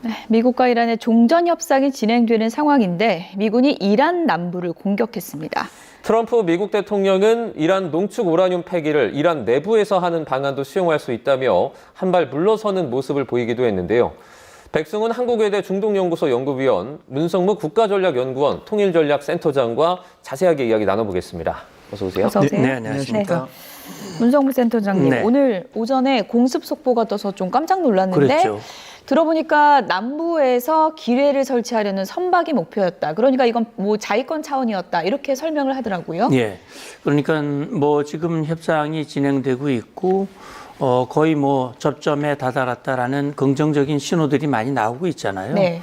네, 미국과 이란의 종전 협상이 진행되는 상황인데 미군이 이란 남부를 공격했습니다. 트럼프 미국 대통령은 이란 농축 우라늄 폐기를 이란 내부에서 하는 방안도 수용할 수 있다며 한 발 물러서는 모습을 보이기도 했는데요. 백승훈 한국외대 중동연구소 연구위원, 문성무 국가전략연구원 통일전략센터장과 자세하게 이야기 나눠보겠습니다. 어서 오세요. 어서 오세요. 네, 안녕하십니까. 문성무 센터장님, 네. 오늘 오전에 공습 속보가 떠서 좀 깜짝 놀랐는데 그렇죠. 들어보니까 남부에서 기뢰를 설치하려는 선박이 목표였다. 그러니까 이건 뭐 자위권 차원이었다. 이렇게 설명을 하더라고요. 예. 그러니까 뭐 지금 협상이 진행되고 있고 거의 뭐 접점에 다다랐다라는 긍정적인 신호들이 많이 나오고 있잖아요. 네.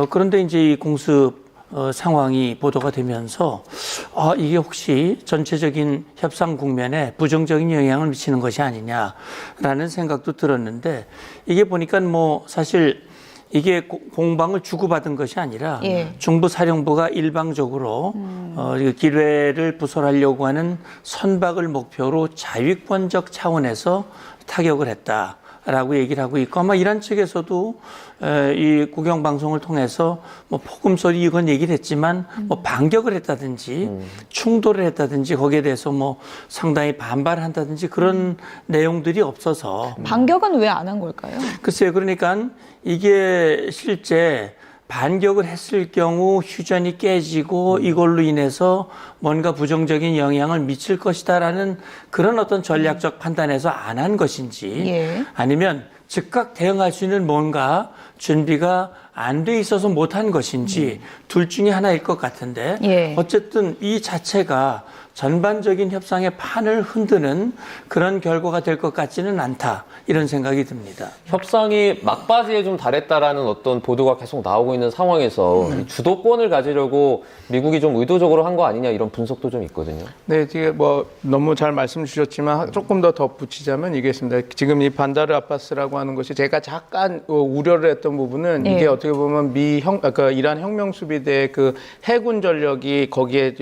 그런데 이제 이 공습 상황이 보도가 되면서 이게 혹시 전체적인 협상 국면에 부정적인 영향을 미치는 것이 아니냐라는 생각도 들었는데 이게 보니까 뭐 사실 이게 공방을 주고받은 것이 아니라 예. 중부사령부가 일방적으로 기뢰를 부설하려고 하는 선박을 목표로 자위권적 차원에서 타격을 했다라고 얘기를 하고 있고 아마 이란 측에서도 이 국영방송을 통해서 뭐 폭음소리 이건 얘기를 했지만 뭐 반격을 했다든지 충돌을 했다든지 거기에 대해서 뭐 상당히 반발한다든지 그런 내용들이 없어서 반격은 왜 안 한 걸까요? 글쎄요. 그러니까 이게 실제 반격을 했을 경우 휴전이 깨지고 이걸로 인해서 뭔가 부정적인 영향을 미칠 것이다라는 그런 어떤 전략적 판단에서 안 한 것인지 예. 아니면 즉각 대응할 수 있는 뭔가 준비가 안 돼 있어서 못한 것인지 둘 중에 하나일 것 같은데 예. 어쨌든 이 자체가 전반적인 협상의 판을 흔드는 그런 결과가 될 것 같지는 않다 이런 생각이 듭니다. 협상이 막바지에 좀 달했다라는 어떤 보도가 계속 나오고 있는 상황에서 이 주도권을 가지려고 미국이 좀 의도적으로 한 거 아니냐 이런 분석도 좀 있거든요. 네, 이게 뭐 너무 잘 말씀 주셨지만 조금 더 덧붙이자면 이게 있습니다. 지금 이 반다르 아바스라고 하는 것이 제가 잠깐 우려를 했던 부분은 네. 이게 어떻게 보면 그러니까 이란 혁명 수비대의 그 해군 전력이 거기에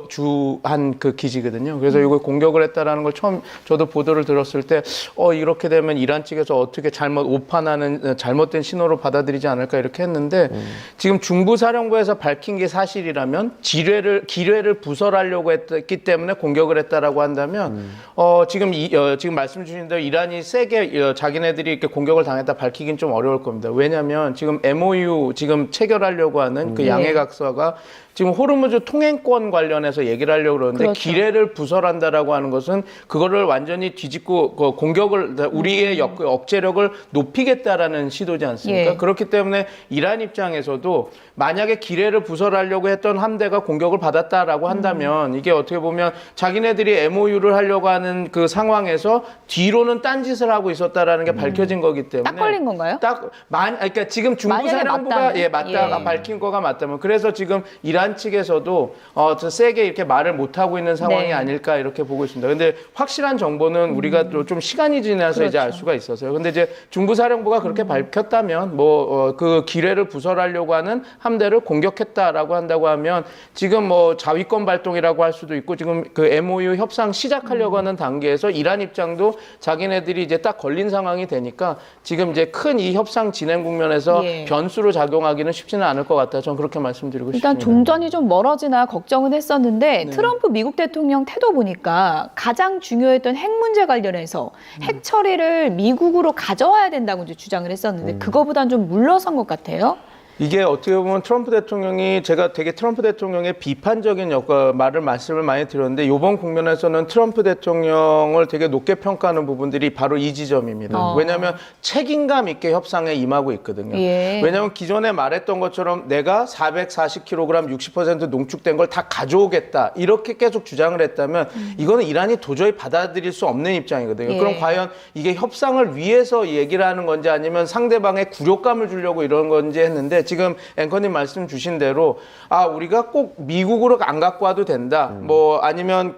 주한 그 기지거든요. 그래서 이걸 공격을 했다라는 걸 처음 저도 보도를 들었을 때 이렇게 되면 이란 측에서 어떻게 오판하는 잘못된 신호로 받아들이지 않을까 이렇게 했는데 지금 중부사령부에서 밝힌 게 사실이라면 기뢰를 부설하려고 했기 때문에 공격을 했다라고 한다면 지금 말씀 주신 대로 이란이 세게 자기네들이 이렇게 공격을 당했다 밝히긴 좀 어려울 겁니다. 왜냐하면 지금 MOU 지금 체결하려고 하는 그 양해각서가 지금 호르무즈 통행권 관련해서 얘기를 하려고 그러는데 그렇죠. 기뢰를 부설한다라고 하는 것은 그거를 완전히 뒤집고 공격을 우리의 억제력을 높이겠다라는 시도지 않습니까? 예. 그렇기 때문에 이란 입장에서도 만약에 기뢰를 부설하려고 했던 함대가 공격을 받았다라고 한다면 이게 어떻게 보면 자기네들이 MOU를 하려고 하는 그 상황에서 뒤로는 딴짓을 하고 있었다라는 게 밝혀진 거기 때문에 딱 걸린 건가요? 그러니까 지금 만약에 중부사령부가 맞다면. 맞다가 예. 밝힌 거가 맞다면 그래서 지금 이란 측에서도 더 세게 이렇게 말을 못 하고 있는 상황이 네. 아닐까 이렇게 보고 있습니다. 근데 확실한 정보는 우리가 또 좀 시간이 지나서 그렇죠. 이제 알 수가 있어서요. 근데 이제 중부사령부가 그렇게 밝혔다면 그 기뢰를 부설하려고 하는 함대를 공격했다라고 한다고 하면 지금 뭐 자위권 발동이라고 할 수도 있고 지금 그 MOU 협상 시작하려고 하는 단계에서 이란 입장도 자기네들이 이제 딱 걸린 상황이 되니까 지금 이제 큰 이 협상 진행 국면에서 예. 변수로 작용하기는 쉽지는 않을 것 같아요. 저는 그렇게 말씀드리고 일단 싶습니다. 종전이 좀 멀어지나 걱정은 했었는데 트럼프 미국 대통령 태도 보니까 가장 중요했던 핵 문제 관련해서 핵 처리를 미국으로 가져와야 된다고 이제 주장을 했었는데 그거보단 좀 물러선 것 같아요. 이게 어떻게 보면 트럼프 대통령이 제가 되게 트럼프 대통령의 비판적인 말씀을 많이 드렸는데 이번 국면에서는 트럼프 대통령을 되게 높게 평가하는 부분들이 바로 이 지점입니다. 왜냐하면 책임감 있게 협상에 임하고 있거든요. 예. 왜냐하면 기존에 말했던 것처럼 내가 440kg 60% 농축된 걸 다 가져오겠다 이렇게 계속 주장을 했다면 이거는 이란이 도저히 받아들일 수 없는 입장이거든요. 예. 그럼 과연 이게 협상을 위해서 얘기를 하는 건지 아니면 상대방의 굴욕감을 주려고 이런 건지 했는데 있는데 지금 앵커님 말씀 주신 대로 우리가 꼭 미국으로 안 갖고 와도 된다. 뭐 아니면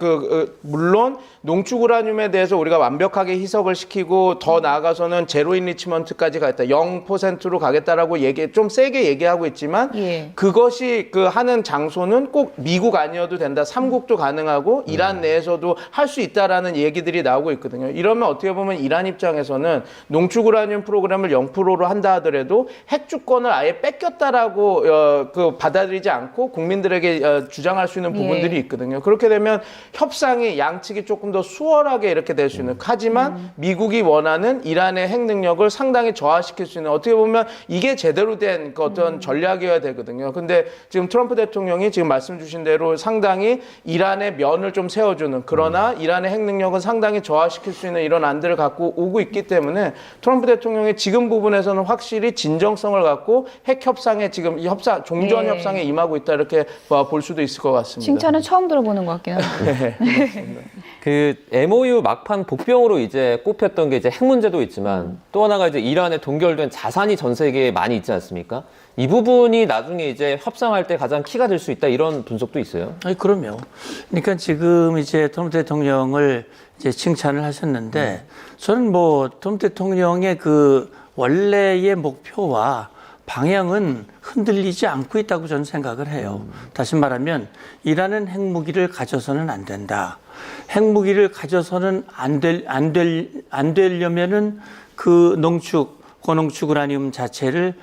물론 농축 우라늄에 대해서 우리가 완벽하게 희석을 시키고 더 나아가서는 제로 인리치먼트까지 가겠다. 0%로 가겠다라고 좀 세게 얘기하고 있지만 예. 그것이 하는 장소는 꼭 미국 아니어도 된다. 삼국도 가능하고 이란 내에서도 할 수 있다라는 얘기들이 나오고 있거든요. 이러면 어떻게 보면 이란 입장에서는 농축 우라늄 프로그램을 0%로 한다 하더라도 핵 주권을 아예 뺏겼다라고 받아들이지 않고 국민들에게 주장할 수 있는 부분들이 있거든요. 그렇게 되면 협상이 양측이 조금 더 수월하게 이렇게 될 수 있는. 하지만 미국이 원하는 이란의 핵 능력을 상당히 저하시킬 수 있는, 어떻게 보면 이게 제대로 된 어떤 전략이어야 되거든요. 근데 지금 트럼프 대통령이 지금 말씀 주신 대로 상당히 이란의 면을 좀 세워주는, 그러나 이란의 핵 능력은 상당히 저하시킬 수 있는 이런 안들을 갖고 오고 있기 때문에 트럼프 대통령이 지금 부분에서는 확실히 진정성을 갖고 핵 협상에 지금 종전 협상에 임하고 있다, 이렇게 볼 수도 있을 것 같습니다. 칭찬은 처음 들어보는 것 같긴 한데. 그 MOU 막판 복병으로 이제 꼽혔던 게 이제 핵 문제도 있지만 또 하나가 이제 이란에 동결된 자산이 전 세계에 많이 있지 않습니까? 이 부분이 나중에 이제 협상할 때 가장 키가 될 수 있다, 이런 분석도 있어요. 그럼요. 그러니까 지금 이제 트럼프 대통령을 이제 칭찬을 하셨는데 저는 뭐 트럼프 대통령의 그 원래의 목표와 방향은 흔들리지 않고 있다고 저는 생각을 해요. 다시 말하면 이란은 핵무기를 가져서는 안 된다. 핵무기를 가져서는 안 되려면은 그 고농축 우라늄 자체를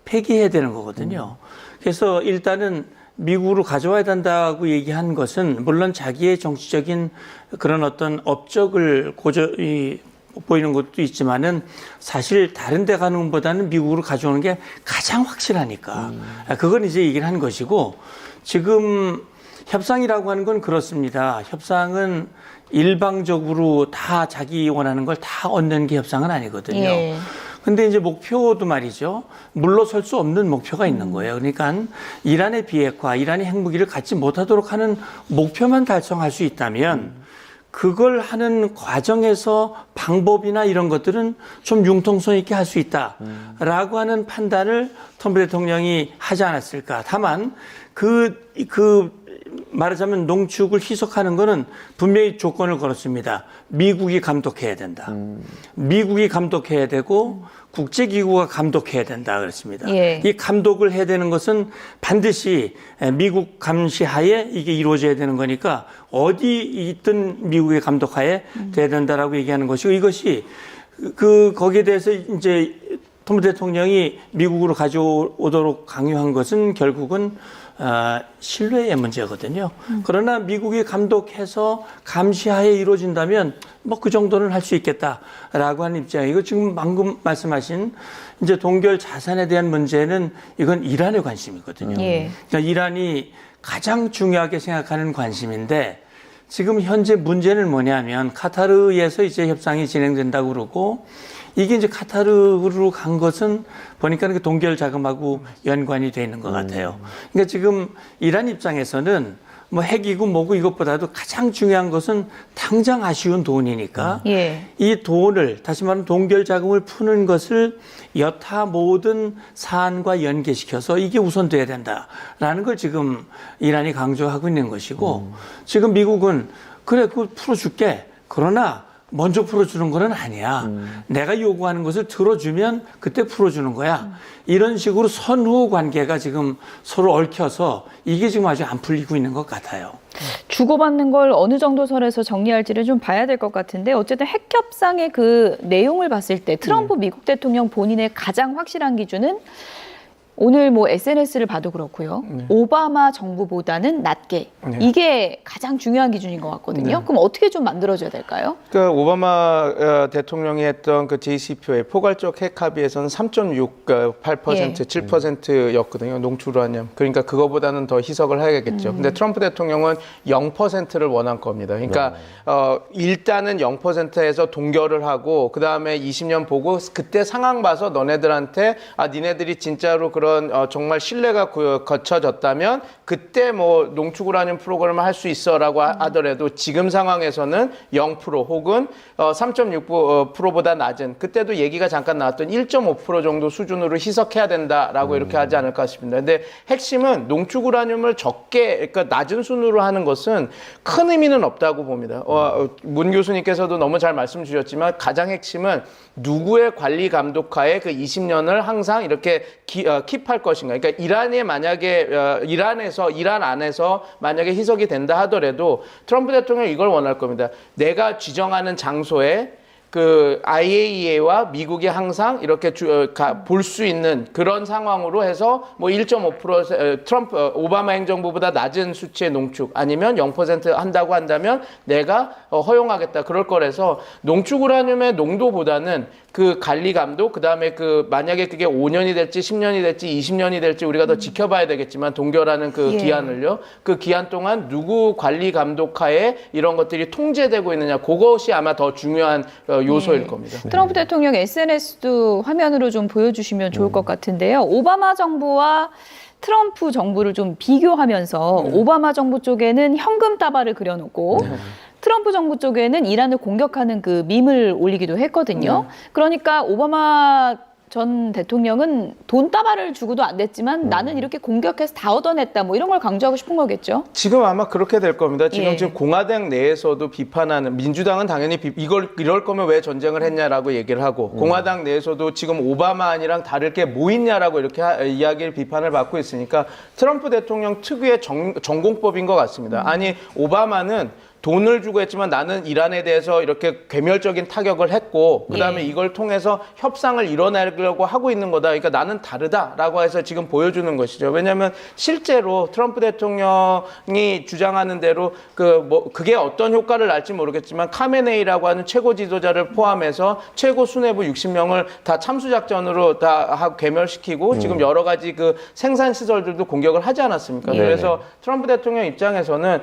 폐기해야 되는 거거든요. 그래서 일단은 미국으로 가져와야 된다고 얘기한 것은 물론 자기의 정치적인 그런 어떤 업적을 보이는 것도 있지만은 사실 다른 데 가는 것보다는 미국으로 가져오는 게 가장 확실하니까. 그건 이제 얘기를 한 것이고, 지금 협상이라고 하는 건 그렇습니다. 협상은 일방적으로 다 자기 원하는 걸 다 얻는 게 협상은 아니거든요. 예. 근데 이제 목표도 말이죠. 물러설 수 없는 목표가 있는 거예요. 그러니까 이란의 비핵화, 이란이 핵무기를 갖지 못하도록 하는 목표만 달성할 수 있다면 그걸 하는 과정에서 방법이나 이런 것들은 좀 융통성 있게 할 수 있다라고 하는 판단을 트럼프 대통령이 하지 않았을까. 다만 말하자면 농축을 희석하는 거는 분명히 조건을 걸었습니다. 미국이 감독해야 된다. 미국이 감독해야 되고 국제기구가 감독해야 된다 그랬습니다. 예. 이 감독을 해야 되는 것은 반드시 미국 감시하에 이게 이루어져야 되는 거니까 어디 있든 미국의 감독하에 돼야 된다라고 얘기하는 것이고, 이것이 거기에 대해서 이제 트럼프 대통령이 미국으로 가져오도록 강요한 것은 결국은 신뢰의 문제거든요. 그러나 미국이 감독해서 감시하에 이루어진다면 뭐 그 정도는 할 수 있겠다라고 하는 입장이고, 지금 방금 말씀하신 이제 동결 자산에 대한 문제는 이건 이란의 관심이거든요. 예. 그러니까 이란이 가장 중요하게 생각하는 관심인데, 지금 현재 문제는 뭐냐면 카타르에서 이제 협상이 진행된다고 그러고, 이게 이제 카타르로 간 것은 보니까 그 동결 자금하고 연관이 돼 있는 것 같아요. 그러니까 지금 이란 입장에서는 뭐 핵이고 뭐고 이것보다도 가장 중요한 것은 당장 아쉬운 돈이니까 예. 이 돈을, 다시 말하면 동결 자금을 푸는 것을 여타 모든 사안과 연계시켜서 이게 우선돼야 된다라는 걸 지금 이란이 강조하고 있는 것이고, 지금 미국은 그래, 그거 풀어줄게. 그러나 먼저 풀어주는 건 아니야. 내가 요구하는 것을 들어주면 그때 풀어주는 거야. 이런 식으로 선후 관계가 지금 서로 얽혀서 이게 지금 아주 안 풀리고 있는 것 같아요. 주고받는 걸 어느 정도 선에서 정리할지를 좀 봐야 될 것 같은데, 어쨌든 핵 협상의 그 내용을 봤을 때 트럼프 미국 대통령 본인의 가장 확실한 기준은 오늘 뭐 SNS를 봐도 그렇고요. 오바마 정부보다는 낮게. 이게 가장 중요한 기준인 것 같거든요. 그럼 어떻게 좀 만들어줘야 될까요? 그러니까 오바마 대통령이 했던 그 JCPOA 포괄적 핵 합의에서는 3.68%, 예. 7%였거든요. 농축 우라늄. 그러니까 그거보다는 더 희석을 해야겠죠. 근데 트럼프 대통령은 0%를 원한 겁니다. 그러니까 일단은 0%에서 동결을 하고, 그 다음에 20년 보고 그때 상황 봐서 너네들한테 니네들이 진짜로 그런 그런 정말 신뢰가 거쳐졌다면 그때 뭐 농축 우라늄 프로그램을 할 수 있어라고 하더라도 지금 상황에서는 0% 혹은 3.6%보다 낮은 그때도 얘기가 잠깐 나왔던 1.5% 정도 수준으로 희석해야 된다라고 이렇게 하지 않을까 싶습니다. 근데 핵심은 농축 우라늄을 적게 그러니까 낮은 순으로 하는 것은 큰 의미는 없다고 봅니다. 문 교수님께서도 너무 잘 말씀 주셨지만 가장 핵심은 누구의 관리 감독하에 그 20년을 항상 이렇게 킵할 것인가. 그러니까 이란 안에서 만약에 희석이 된다 하더라도 트럼프 대통령이 이걸 원할 겁니다. 내가 지정하는 장소에 그 IAEA와 미국이 항상 이렇게 볼 수 있는 그런 상황으로 해서 뭐 1.5% 오바마 행정부보다 낮은 수치의 농축 아니면 0% 한다고 한다면 내가 허용하겠다 그럴 거라서 농축 우라늄의 농도보다는 그 관리 감독 그다음에 그 만약에 그게 5년이 될지 10년이 될지 20년이 될지 우리가 더 지켜봐야 되겠지만 동결하는 그 기한을요. 그 기한 동안 누구 관리 감독하에 이런 것들이 통제되고 있느냐 그것이 아마 더 중요한 요소일 겁니다. 트럼프 대통령 SNS도 화면으로 좀 보여주시면 좋을 것 같은데요. 오바마 정부와 트럼프 정부를 좀 비교하면서 오바마 정부 쪽에는 현금 다발을 그려놓고 트럼프 정부 쪽에는 이란을 공격하는 그 밈을 올리기도 했거든요. 그러니까 오바마 전 대통령은 돈다발을 주고도 안 됐지만 나는 이렇게 공격해서 다 얻어냈다 뭐 이런 걸 강조하고 싶은 거겠죠. 지금 아마 그렇게 될 겁니다. 지금 공화당 내에서도 비판하는 민주당은 당연히 이럴 거면 왜 전쟁을 했냐라고 얘기를 하고 공화당 내에서도 지금 오바마안이랑 다를 게 뭐 있냐라고 이렇게 이야기를 비판을 받고 있으니까 트럼프 대통령 특유의 전공법인 것 같습니다. 아니 오바마는 돈을 주고 했지만 나는 이란에 대해서 이렇게 괴멸적인 타격을 했고 그다음에 이걸 통해서 협상을 이뤄내려고 하고 있는 거다. 그러니까 나는 다르다라고 해서 지금 보여주는 것이죠. 왜냐하면 실제로 트럼프 대통령이 주장하는 대로 그게 어떤 효과를 날지 모르겠지만 카메네이라고 하는 최고 지도자를 포함해서 최고 수뇌부 60명을 다 참수작전으로 다 괴멸시키고 지금 여러 가지 그 생산 시설들도 공격을 하지 않았습니까? 그래서 트럼프 대통령 입장에서는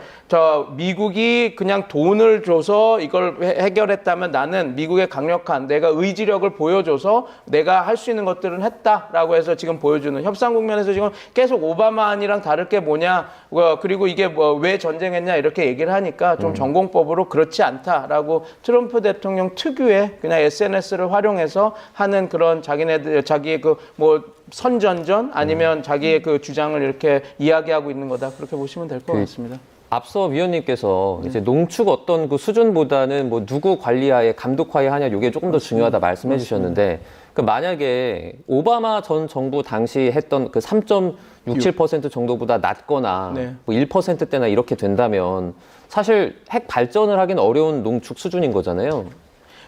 미국이 그냥 돈을 줘서 이걸 해결했다면 나는 미국의 강력한 내가 의지력을 보여줘서 내가 할 수 있는 것들은 했다라고 해서 지금 보여주는 협상 국면에서 지금 계속 오바마안이랑 다를 게 뭐냐 그리고 이게 왜 전쟁했냐 이렇게 얘기를 하니까 좀 전공법으로 그렇지 않다라고 트럼프 대통령 특유의 그냥 SNS를 활용해서 하는 그런 자기의 그 뭐 선전전 아니면 자기의 그 주장을 이렇게 이야기하고 있는 거다 그렇게 보시면 될 것 같습니다. 앞서 위원님께서 이제 농축 어떤 그 수준보다는 뭐 누구 관리하에 감독하에 하냐 이게 조금 더 중요하다 말씀해 주셨는데 그 만약에 오바마 전 정부 당시 했던 그 3.67% 정도보다 낮거나 뭐 1%대나 이렇게 된다면 사실 핵 발전을 하긴 어려운 농축 수준인 거잖아요.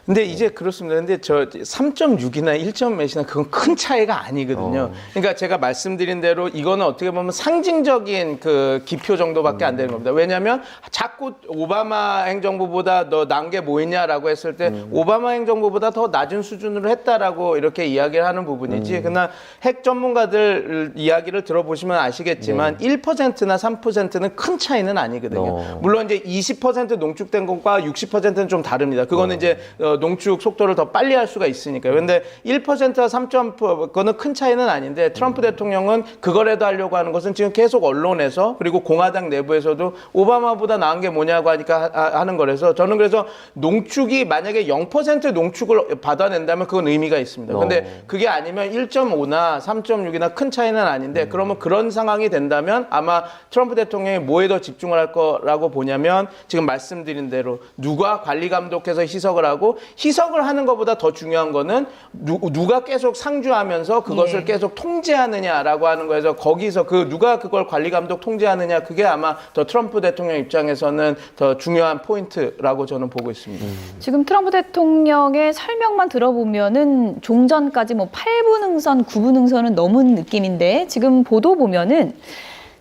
근데 이제 그렇습니다. 근데 저 3.6이나 1점 몇이나 그건 큰 차이가 아니거든요. 그러니까 제가 말씀드린 대로 이거는 어떻게 보면 상징적인 그 기표 정도밖에 안 되는 겁니다. 왜냐하면 자꾸 오바마 행정부보다 너 난 게 뭐 있냐라고 했을 때 오바마 행정부보다 더 낮은 수준으로 했다라고 이렇게 이야기를 하는 부분이지. 그러나 핵 전문가들 이야기를 들어보시면 아시겠지만 1%나 3%는 큰 차이는 아니거든요. 물론 이제 20% 농축된 것과 60%는 좀 다릅니다. 그거는 이제 농축 속도를 더 빨리 할 수가 있으니까요. 그런데 1%와 3.4%, 그거는 큰 차이는 아닌데 트럼프 대통령은 그거라도 하려고 하는 것은 지금 계속 언론에서 그리고 공화당 내부에서도 오바마보다 나은 게 뭐냐고 하니까 하는 거라서 저는 그래서 농축이 만약에 0% 농축을 받아낸다면 그건 의미가 있습니다. 그런데 그게 아니면 1.5나 3.6이나 큰 차이는 아닌데 그러면 그런 상황이 된다면 아마 트럼프 대통령이 뭐에 더 집중을 할 거라고 보냐면 지금 말씀드린 대로 누가 관리 감독해서 희석을 하고 희석을 하는 것보다 더 중요한 거는 누가 계속 상주하면서 그것을 계속 통제하느냐라고 하는 거에서 거기서 누가 그걸 관리 감독 통제하느냐 그게 아마 더 트럼프 대통령 입장에서는 더 중요한 포인트라고 저는 보고 있습니다. 지금 트럼프 대통령의 설명만 들어보면은 종전까지 뭐 8분 응선, 9분 응선은 넘은 느낌인데 지금 보도 보면은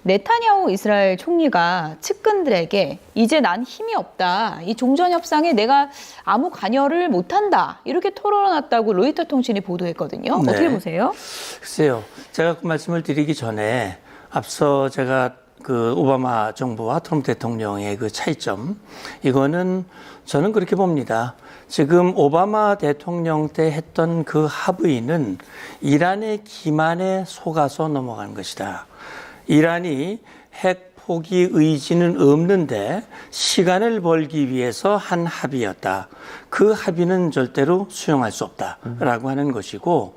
네타냐후 이스라엘 총리가 측근들에게 이제 난 힘이 없다. 이 종전 협상에 내가 아무 관여를 못한다. 이렇게 토론해놨다고 로이터 통신이 보도했거든요. 어떻게 보세요? 글쎄요. 제가 그 말씀을 드리기 전에 앞서 제가 그 오바마 정부와 트럼프 대통령의 그 차이점 이거는 저는 그렇게 봅니다. 지금 오바마 대통령 때 했던 그 합의는 이란의 기만에 속아서 넘어간 것이다. 이란이 핵 포기 의지는 없는데 시간을 벌기 위해서 한 합의였다. 그 합의는 절대로 수용할 수 없다라고 하는 것이고,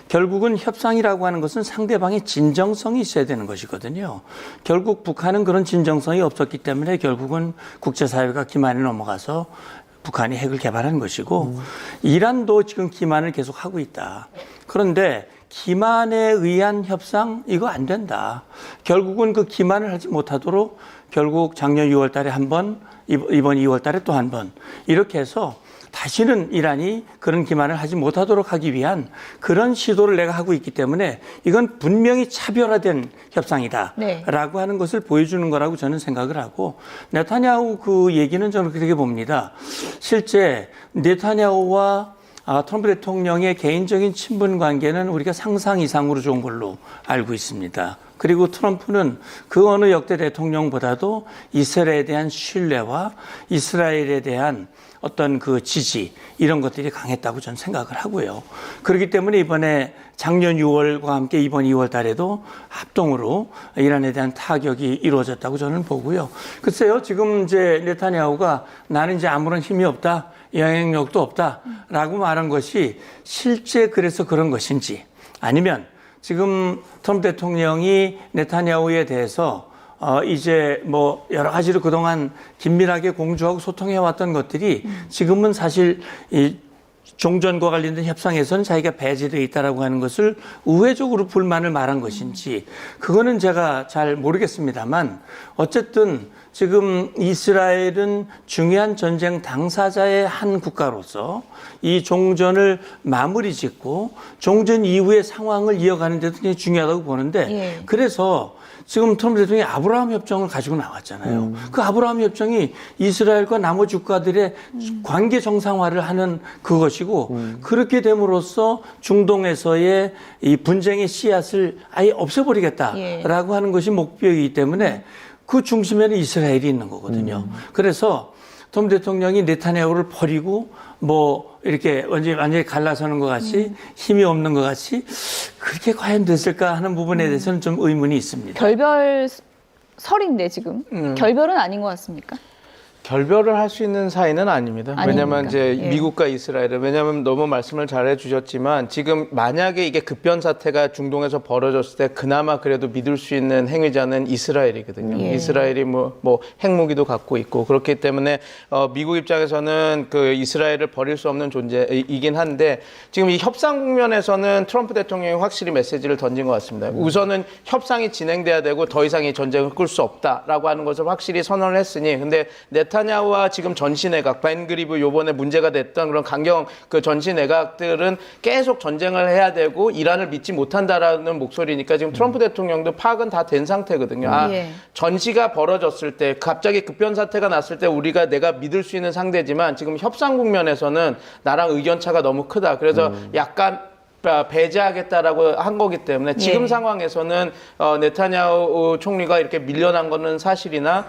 결국은 협상이라고 하는 것은 상대방의 진정성이 있어야 되는 것이거든요. 결국 북한은 그런 진정성이 없었기 때문에 결국은 국제사회가 기만에 넘어가서 북한이 핵을 개발한 것이고, 이란도 지금 기만을 계속 하고 있다. 그런데 기만에 의한 협상, 이거 안 된다. 결국은 그 기만을 하지 못하도록 결국 작년 6월 달에 한 번, 이번 2월 달에 또 한 번, 이렇게 해서 다시는 이란이 그런 기만을 하지 못하도록 하기 위한 그런 시도를 내가 하고 있기 때문에 이건 분명히 차별화된 협상이다. 네. 라고 하는 것을 보여주는 거라고 저는 생각을 하고, 네타냐후 그 얘기는 저는 그렇게 봅니다. 실제 네타냐후와 트럼프 대통령의 개인적인 친분 관계는 우리가 상상 이상으로 좋은 걸로 알고 있습니다. 그리고 트럼프는 그 어느 역대 대통령보다도 이스라엘에 대한 신뢰와 이스라엘에 대한 어떤 그 지지, 이런 것들이 강했다고 저는 생각을 하고요. 그렇기 때문에 이번에 작년 6월과 함께 이번 2월 달에도 합동으로 이란에 대한 타격이 이루어졌다고 저는 보고요. 글쎄요, 지금 이제 네타냐후가 나는 이제 아무런 힘이 없다, 영향력도 없다라고 말한 것이 실제 그래서 그런 것인지, 아니면 지금 트럼프 대통령이 네타냐후에 대해서 이제 뭐 여러 가지로 그동안 긴밀하게 공조하고 소통해왔던 것들이 지금은 사실 이 종전과 관련된 협상에서는 자기가 배제되어 있다라고 하는 것을 우회적으로 불만을 말한 것인지, 그거는 제가 잘 모르겠습니다만, 어쨌든 지금 이스라엘은 중요한 전쟁 당사자의 한 국가로서 이 종전을 마무리 짓고 종전 이후의 상황을 이어가는 데도 굉장히 중요하다고 보는데, 예. 그래서 지금 트럼프 대통령이 아브라함 협정을 가지고 나왔잖아요. 그 아브라함 협정이 이스라엘과 나머지 국가들의 관계 정상화를 하는 그것이고, 그렇게 됨으로써 중동에서의 이 분쟁의 씨앗을 아예 없애버리겠다라고 하는 것이 목표이기 때문에 그 중심에는 이스라엘이 있는 거거든요. 그래서 트럼프 대통령이 네타냐후를 버리고 뭐 이렇게 완전히 갈라서는 것 같이 힘이 없는 것 같이 그렇게 과연 됐을까 하는 부분에 대해서는 좀 의문이 있습니다. 결별설인데 지금 결별은 아닌 것 같습니까? 결별을 할 수 있는 사이는 아닙니다. 왜냐하면 이제 예. 미국과 이스라엘은, 왜냐하면 너무 말씀을 잘해 주셨지만 지금 만약에 이게 급변 사태가 중동에서 벌어졌을 때 그나마 그래도 믿을 수 있는 행위자는 이스라엘이거든요. 예. 이스라엘이 뭐 핵무기도 갖고 있고 그렇기 때문에 미국 입장에서는 그 이스라엘을 버릴 수 없는 존재이긴 한데, 지금 이 협상 국면에서는 트럼프 대통령이 확실히 메시지를 던진 것 같습니다. 우선은 협상이 진행돼야 되고 더 이상 이 전쟁을 끌 수 없다라고 하는 것을 확실히 선언을 했으니, 근데 네타냐후와 지금 전시 내각, 벤 그리브 요번에 문제가 됐던 그런 강경 그 전시 내각들은 계속 전쟁을 해야 되고 이란을 믿지 못한다라는 목소리니까 지금 트럼프 대통령도 파악은 다 된 상태거든요. 예. 전시가 벌어졌을 때, 갑자기 급변 사태가 났을 때 내가 믿을 수 있는 상대지만 지금 협상 국면에서는 나랑 의견차가 너무 크다. 그래서 약간 배제하겠다라고 한 거기 때문에 지금 예. 상황에서는 네타냐후 총리가 이렇게 밀려난 거는 사실이나,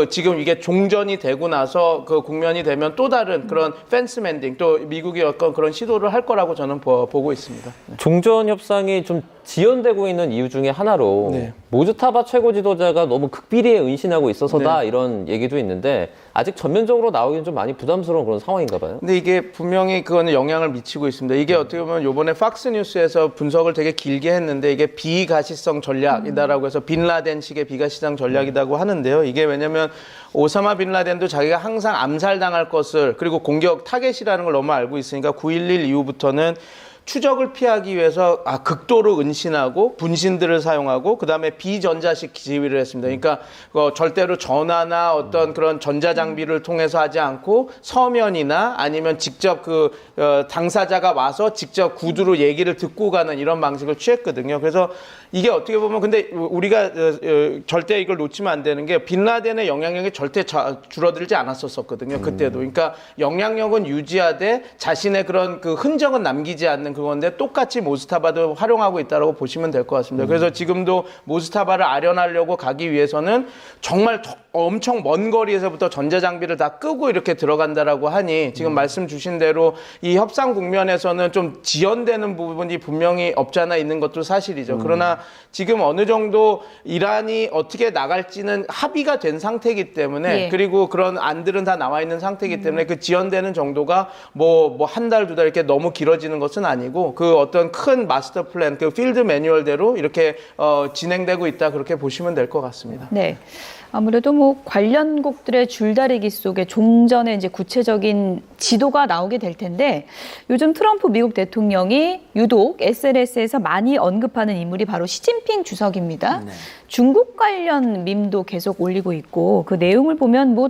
지금 이게 종전이 되고 나서 그 국면이 되면 또 다른 그런 펜스맨딩, 또 미국이 어떤 그런 시도를 할 거라고 저는 보고 있습니다. 종전 협상이 좀 지연되고 있는 이유 중에 하나로 네. 모즈타바 최고 지도자가 너무 극비리에 은신하고 있어서다, 네. 이런 얘기도 있는데 아직 전면적으로 나오기는 좀 많이 부담스러운 그런 상황인가 봐요. 근데 이게 분명히 그거는 영향을 미치고 있습니다. 이게 어떻게 보면 요번에 팍스뉴스에서 분석을 되게 길게 했는데, 이게 비가시성 전략이다라고 해서 빈라덴식의 비가시성 전략이라고 하는데요. 이게 왜냐면 오사마 빈라덴도 자기가 항상 암살당할 것을, 그리고 공격 타겟이라는 걸 너무 알고 있으니까 9.11 이후부터는 추적을 피하기 위해서 극도로 은신하고 분신들을 사용하고 그다음에 비전자식 지휘를 했습니다. 그러니까 절대로 전화나 어떤 그런 전자장비를 통해서 하지 않고 서면이나 아니면 직접 당사자가 와서 직접 구두로 얘기를 듣고 가는 이런 방식을 취했거든요. 그래서 이게 어떻게 보면, 근데 우리가 절대 이걸 놓치면 안 되는 게, 빈라덴의 영향력이 절대 줄어들지 않았었거든요. 그때도. 그러니까 영향력은 유지하되 자신의 그런 그 흔적은 남기지 않는 그건데 똑같이 모스타바도 활용하고 있다고 보시면 될 것 같습니다. 그래서 지금도 모스타바를 아련하려고 가기 위해서는 정말 엄청 먼 거리에서부터 전자장비를 다 끄고 이렇게 들어간다라고 하니 지금 말씀 주신 대로 이 협상 국면에서는 좀 지연되는 부분이 분명히 없지 않아 있는 것도 사실이죠. 그러나 지금 어느 정도 이란이 어떻게 나갈지는 합의가 된 상태이기 때문에 예. 그리고 그런 안들은 다 나와 있는 상태이기 때문에 그 지연되는 정도가 뭐 한 달, 두 달 이렇게 너무 길어지는 것은 아니고 그 어떤 큰 마스터 플랜, 그 필드 매뉴얼대로 이렇게 진행되고 있다 그렇게 보시면 될 것 같습니다. 네. 아무래도 뭐 관련국들의 줄다리기 속에 종전의 이제 구체적인 지도가 나오게 될 텐데 요즘 트럼프 미국 대통령이 유독 SNS에서 많이 언급하는 인물이 바로 시진핑 주석입니다. 네. 중국 관련 밈도 계속 올리고 있고 그 내용을 보면 뭐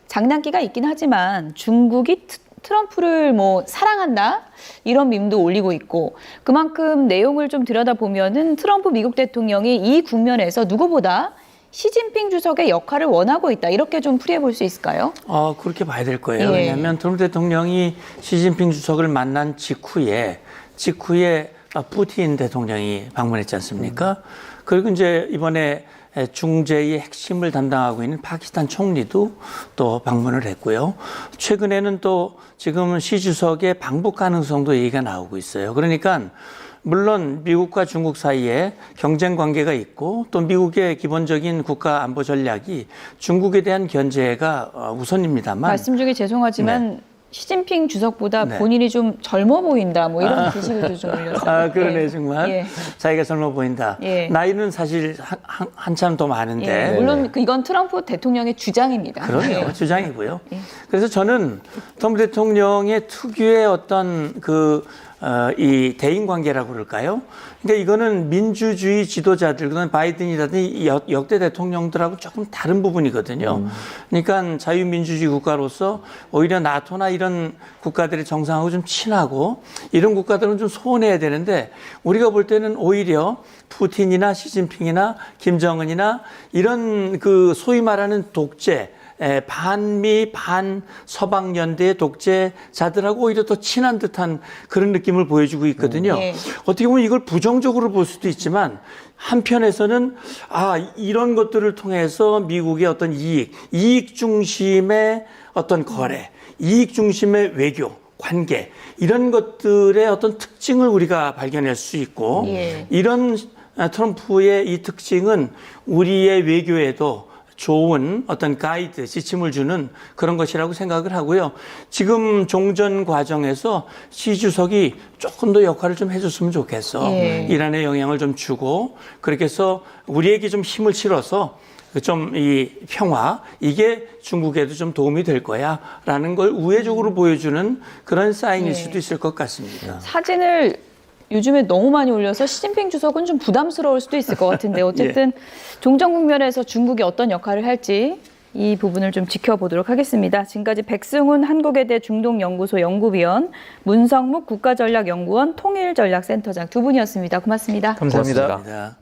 장난기가 있긴 하지만 중국이 트럼프를 뭐 사랑한다 이런 밈도 올리고 있고 그만큼 내용을 좀 들여다보면은 트럼프 미국 대통령이 이 국면에서 누구보다 시진핑 주석의 역할을 원하고 있다. 이렇게 좀 풀이해 볼 수 있을까요? 그렇게 봐야 될 거예요. 예. 왜냐하면 트럼프 대통령이 시진핑 주석을 만난 직후에 푸틴 대통령이 방문했지 않습니까? 그리고 이제 이번에 중재의 핵심을 담당하고 있는 파키스탄 총리도 또 방문을 했고요. 최근에는 또 지금 시 주석의 방북 가능성도 얘기가 나오고 있어요. 그러니까 물론 미국과 중국 사이에 경쟁 관계가 있고 또 미국의 기본적인 국가 안보 전략이 중국에 대한 견제가 우선입니다만 말씀 중에 죄송하지만 시진핑 주석보다 네. 본인이 좀 젊어 보인다. 뭐 이런 게시글도 좀 올렸어요. 그러네 예. 정말 예. 자기가 젊어 보인다. 예. 나이는 사실 한참 더 많은데 예. 물론 이건 트럼프 대통령의 주장입니다. 그러네요. 예. 주장이고요. 예. 그래서 저는 트럼프 대통령의 특유의 어떤 이 대인 관계라고 그럴까요? 그러니까 이거는 민주주의 지도자들, 그다음에 바이든이라든지 역대 대통령들하고 조금 다른 부분이거든요. 그러니까 자유민주주의 국가로서 오히려 나토나 이런 국가들의 정상하고 좀 친하고 이런 국가들은 좀 소원해야 되는데 우리가 볼 때는 오히려 푸틴이나 시진핑이나 김정은이나 이런 그 소위 말하는 독재 반미 반서방 연대의 독재자들하고 오히려 더 친한 듯한 그런 느낌을 보여주고 있거든요. 네. 어떻게 보면 이걸 부정적으로 볼 수도 있지만 한편에서는 이런 것들을 통해서 미국의 어떤 이익 중심의 어떤 거래, 이익 중심의 외교 관계 이런 것들의 어떤 특징을 우리가 발견할 수 있고 예. 이런 트럼프의 이 특징은 우리의 외교에도 좋은 어떤 가이드, 지침을 주는 그런 것이라고 생각을 하고요. 지금 종전 과정에서 시 주석이 조금 더 역할을 좀 해줬으면 좋겠어. 예. 이란에 영향을 좀 주고 그렇게 해서 우리에게 좀 힘을 실어서 좀 이 평화 이게 중국에도 좀 도움이 될 거야라는 걸 우회적으로 보여주는 그런 사인일 예. 수도 있을 것 같습니다. 사진을 요즘에 너무 많이 올려서 시진핑 주석은 좀 부담스러울 수도 있을 것 같은데 어쨌든 종전 국면에서 중국이 어떤 역할을 할지 이 부분을 좀 지켜보도록 하겠습니다. 지금까지 백승훈 한국외대 중동연구소 연구위원, 문성묵 국가전략연구원 통일전략센터장 두 분이었습니다. 고맙습니다. 감사합니다. 고맙습니다.